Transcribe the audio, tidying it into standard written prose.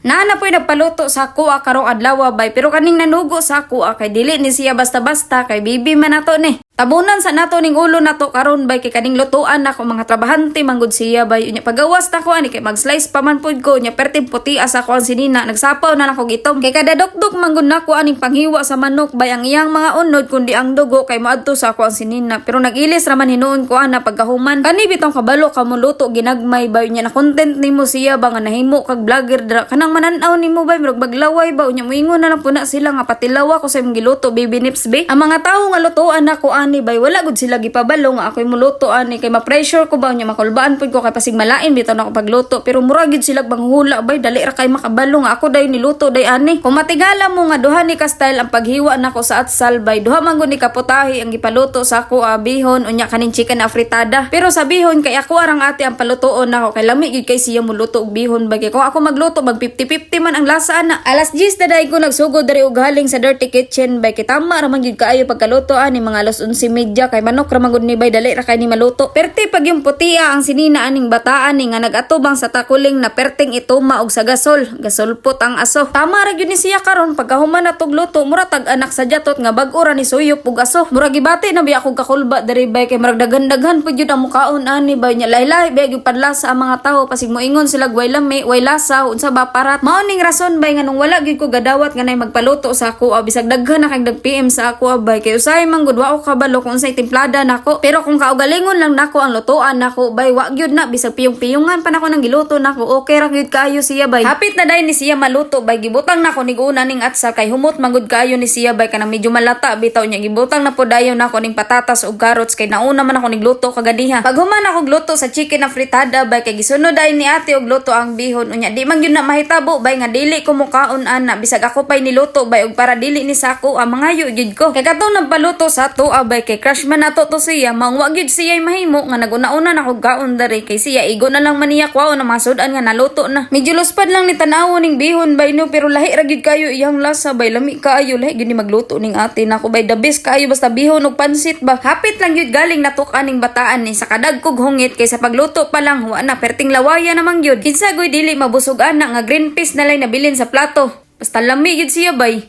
Naana po'y nagpaluto sa kuha karong adlaw bay, pero kaning nanugo sa kuha kay dili ni siya basta-basta kay bibi man nato ni. Tabunan sa nato ning ulo nato karon bay kay kaning lutuan nako mga trabahante manggod siya bay. Unya pagawas na ko ani kay mag-slice pa man pud ko nya perting puti asa ko ang sinina nagsapaw na nako gitom. Kay kada dokdok manggod nako aning panghiwa sa manok bay ang iyang mga unod kundi ang dugo kay moadto sa ako ang sinina. Pero nagilis raman hinuon ko ana pagkahuman. Kani bitong kabalo ka mo luto ginagmay bay unya na content nimo siya ba nga nahimo kag vlogger dra kanang manan-aw nimo bay murag baglaway ba unya moingon na lang puna sila nga patilawa ko sa imong giluto baby nips be. Ang mga tawo nga lutoan nako ani bay wala gud sila gipabalo nga ako'y muluto ani kay ma-pressure ko ba nya makulbaan pud ko kay pasig malain bitaw nako pagluto pero mura gid sila banghula bay dali ra kay makabalo nga ako day niluto day ani. Kung matigala mo nga duha ni ka style ang paghiwa nako sa atsal bay duha man gud ni kaputahi ang gipaluto sa ako bihon unya kaning chicken afritada. Pero sa bihon kay ako arang ate ang palutoon nako kay lami gid kay siya muluto og bihon bay kay kung ako magluto mag 50-50 man ang lasa ana. Alas 10 na day ko nagsugod diri og haling sa dirty kitchen bay kay tama ra man gid kaayo pagkaluto ani mga alas 11:30 kay manok ra magud ni bay dali ra kay ni maluto. Perti pag yung putia ang sinina aning bataan ni nga nagatubang sa takuling na perting ituma og sa gasol. Gasolpot ang aso. Tama ra gyud ni siya karon pagkahuman na tog luto mura tag anak sa jatot nga bag-o ra ni suyop ug aso. Mura gibati na biya akong kakulba diri bay kay murag daghan-daghan pud gyud ang mukaon ani bay nya laylay bay gyud padlasa ang mga tawo pasig moingon sila way lami way lasa unsa ba parat. Mao ning rason bay nga nung wala gyud ko gadawat nga nay magpaluto sa ako bisag daghan na kay dag PM sa ako bay kay usay man gud wa ko kabalo kung unsay timplada nako. Pero kung kaugalingon lang nako ang lutuan nako bay wa gyud na bisag piyong-piyongan pa nako nang giluto nako okay ra gyud kaayo siya bay. Hapit na day ni siya maluto bay gibutang nako ning una ning atsal kay humot magud kaayo ni siya bay kanang medyo malata bitaw nya gibutang na pod dayon nako ning patatas ug carrots kay nauna man ako nigluto kagadiha. Pag human ako gluto sa chicken afritada bay kay gisunod day ni ate og luto ang bihon unya di man gyud na mahitabo bay nga dili ko mukaon ana bisag ako pay niluto bay og para dili ni sako ang mga gyud ko. Kay katong nagpaluto sa tuwa bay kay crush man nato to siya mangwa gyud siya mahimo nga naguna-una na kog kaon dari kay siya igo na lang man niya kwaon na masudan nga naluto na. Medyo luspad lang ni tan-awon ning bihon bay no pero lahi ra gyud kayo iyang lasa bay lami kaayo lahi gyud ni magluto ning ate nako bay the best kaayo basta bihon ug pansit ba. Hapit lang gyud galing natuk-an ning bataan ni sa kadag kog hungit kay sa pagluto pa lang wa na perting lawaya namang gyud. Kinsa goy dili mabusog ana nga green peas na lay nabilin sa plato. Basta lami gyud siya bay.